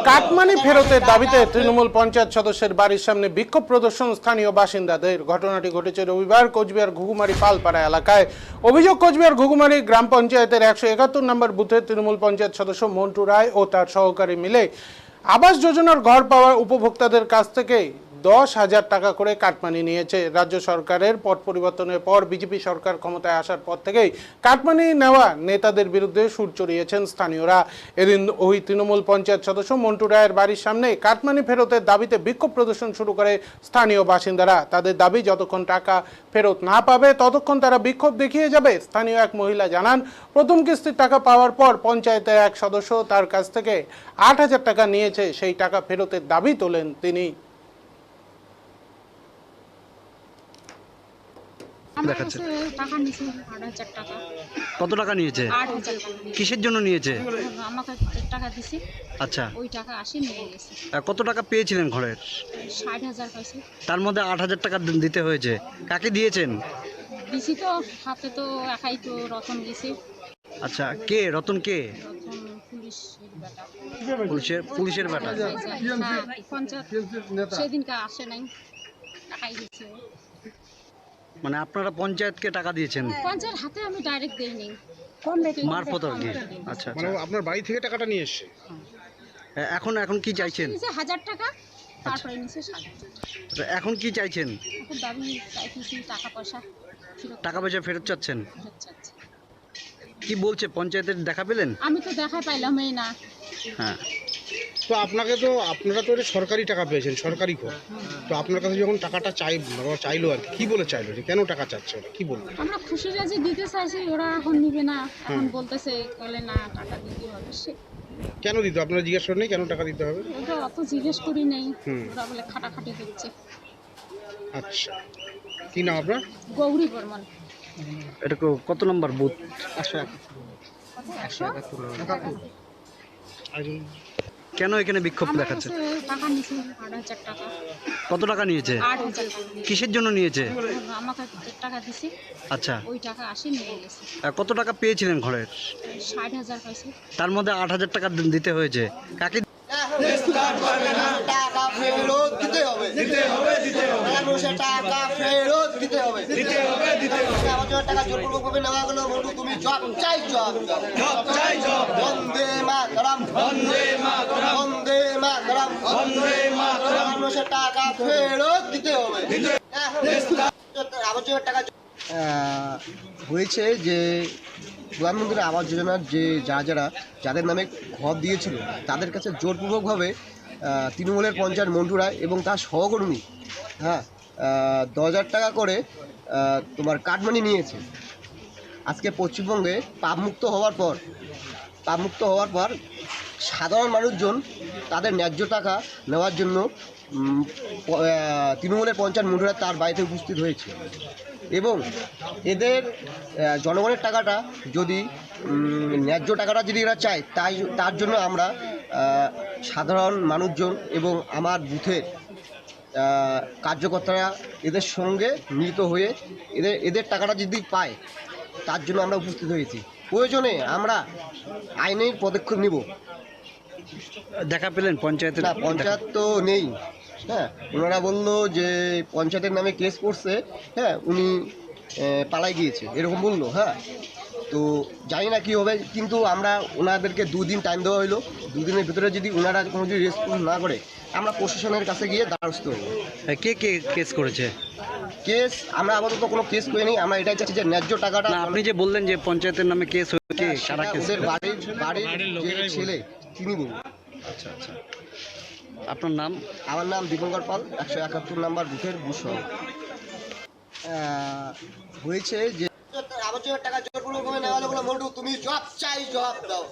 Cut money ফেরতের দাবিতে তৃণমূল পঞ্চায়েত সদস্যের বাড়ির সামনে বিক্ষোভ প্রদর্শন স্থানীয় বাসিন্দাদের। ঘটনাটি ঘটেছে রবিবার কোচবিহার ঘুঘুমারি পালপাড়া এলাকায়। অভিযোগ, কোচবিহার ঘুঘুমারি গ্রাম পঞ্চায়েতের 171 নম্বর বুথের তৃণমূল পঞ্চায়েত সদস্য মন্টু রায় ও তার সহকারী মিলে আবাস যোজনার ঘর পাওয়া উপভোক্তাদের কাছ থেকে 10,000 টাকা করে কাটমানি নিয়েছে। রাজ্য সরকারের পট পরিবর্তনের পর বিজেপি সরকার ক্ষমতায় আসার পর থেকেই কাটমানি নেওয়া নেতাদের বিরুদ্ধে সুর চড়িয়েছেন স্থানীয়রা। এদিন ওই তৃণমূল পঞ্চায়েত সদস্য মন্টু রায়ের বাড়ির সামনে কাটমানি ফেরতের দাবিতে বিক্ষোভ প্রদর্শন শুরু করে স্থানীয় বাসিন্দারা। তাদের দাবি, যতক্ষণ টাকা ফেরত না পাবে ততক্ষণ তারা বিক্ষোভ দেখিয়ে যাবে। স্থানীয় এক মহিলা জানান, প্রথম কিস্তির টাকা পাওয়ার পর পঞ্চায়েতের এক সদস্য তার কাছ থেকে 8,000 টাকা নিয়েছে। সেই টাকা ফেরতের দাবি তোলেন তিনি। টাকা নিয়েছে 8,000 টাকা। কত টাকা নিয়েছে? 8,000 টাকা। কিসের জন্য নিয়েছে? আমাকে টাকা দিছি। আচ্ছা, ওই টাকা আসি নিয়ে গেছে। কত টাকা পেয়েছিলেন ঘরের? 60,000 পাইছি। তার মধ্যে 8,000 টাকা দিতে হয়েছে। কাকে দিয়েছেন? দিছি তো হাতে, তো একাই তো রতন গেছি। আচ্ছা, কে রতন? কে? রতন পুলিশের বেটা। পুলিশের বেটা। হ্যাঁ, পঞ্চায়েত সেদিনকে আসে নাই, টাকাই দিছে। মানে আপনারা পঞ্চায়েতকে টাকা দিয়েছেন? পঞ্চায়েত হাতে আমি ডাইরেক্ট দেইনি, মারফত আর কি। আচ্ছা, মানে আপনার বাড়ি থেকে টাকাটা নিয়ে এসছে। এখন কি চাইছেন? নিচে 1,000 টাকা, তারপরে নিচে 7,000। এখন কি চাইছেন? এখন দাবি চাইতেছি টাকা পয়সা ফেরত। টাকা পয়সা ফেরত চাচ্ছেন? ফেরত চাচ্ছি। কি বলছে পঞ্চায়েতের, দেখা পেলেন? আমি তো দেখা পাইলামই না। হ্যাঁ, তো আপনারা তো এটা সরকারি টাকা পেয়েছেন, সরকারি ঘর। তো আপনার কাছে যখন টাকাটা চাইলো আর কি বলে চাইলো, যে কেন টাকা চাচ্ছে, ওরা কি বললো? আমরা খুশি রাজি দিতে চাইছি, ওরা এখন নিবে না। এখন বলতেছে বলে না, টাকা দিতে হবে। সে কেন দিতে, আপনারা জিজ্ঞেস করেন কেন টাকা দিতে হবে? ওটা অত জিজ্ঞেস করি নেই। ওরা বলে খাটাখাটি দিচ্ছে। আচ্ছা, কি নাম আপনার? গৌরী বর্মন। এটা কত নম্বর বুথ? 171। কেন এখানে বিক্ষোভ দেখাচ্ছে? টাকা নিয়েছে 8,000 টাকা। কত টাকা নিয়েছে? 8,000 টাকা। কিসের জন্য নিয়েছে? আমাকে টাকা দিছি। আচ্ছা, ওই টাকা আসি নিয়ে গেছে। কত টাকা পেয়েছিলেন ঘরের? 60,000 পাইছি। তার মধ্যে 8,000 টাকা দিতে হয়েছে। কাকে? টাকা ফেরত দিতে হবে। টাকা ফেরত দিতে হবে। আমার জন্য টাকা জোরপূর্বকভাবে নেওয়া গেল। বন্ধু, তুমি জব চাই, জব বন্দে মাতরম, বন্দে মাতরম। মানুষের টাকা ফেরত দিতে হবে। আমার জন্য টাকা হয়েছে যে প্রধানমন্ত্রী আবাস যোজনার যে যাদের নামে ঘর দিয়েছিল, তাদের কাছে জোরপূর্বকভাবে তৃণমূলের পঞ্চায়েত মন্টু রায় এবং তার সহকর্মী 10,000 টাকা করে তোমার কাটমানি নিয়েছে। আজকে পশ্চিমবঙ্গে পাপমুক্ত হওয়ার পর সাধারণ মানুষজন তাদের ন্যায্য টাকা নেওয়ার জন্য তৃণমূলের পঞ্চায়েত মন্টু রায় তার বাড়িতে উপস্থিত হয়েছে এবং এদের জনগণের টাকাটা যদি ন্যায্য টাকাটা যদি এরা চায়, তার জন্য আমরা সাধারণ মানুষজন এবং আমার বুথের কার্যকর্তারা এদের সঙ্গে মিলিত হয়ে এদের টাকাটা যদি পায়, তার জন্য আমরা উপস্থিত হয়েছি। প্রয়োজনে আমরা আইনের পদক্ষেপ নিব। দেখা পেলেন পঞ্চায়েতের? না, পঞ্চায়েত তো নেই। হ্যাঁ, ওনারা বললো যে পঞ্চায়েতের নামে কেস করছে, হ্যাঁ, উনি পালাই গিয়েছে, এরকম বললো। হ্যাঁ, তো জানি না কী হবে, কিন্তু আমরা ওনাদেরকে 2 দিন টাইম দেওয়া হলো। 2 দিনের ভিতরে যদি ওনারা কোনো যদি রেসপন্স না করে, আমরা প্রশাসনের কাছে গিয়ে দ্বারস্থ হবো। কে কেস করেছে? কেস আমরা আপাতত কোনো কেস করিনি। আমরা এটাই চাচ্ছি যে ন্যায্য টাকাটা। আপনি যে বললেন যে পঞ্চায়েতের নামে কেস হয়েছে, সারা কেস ওদের বাড়ির যে ছেলে তিনি বলুন। আচ্ছা, আপনার নাম? আমার নাম দীপঙ্কর পাল, 171 নম্বর বুথের বুথ হয়েছে যে আমার জন্য টাকা জোরপূর্বকভাবে নেওয়া হলো। বলে মন্টু, তুমি জব চাই, জব দাও।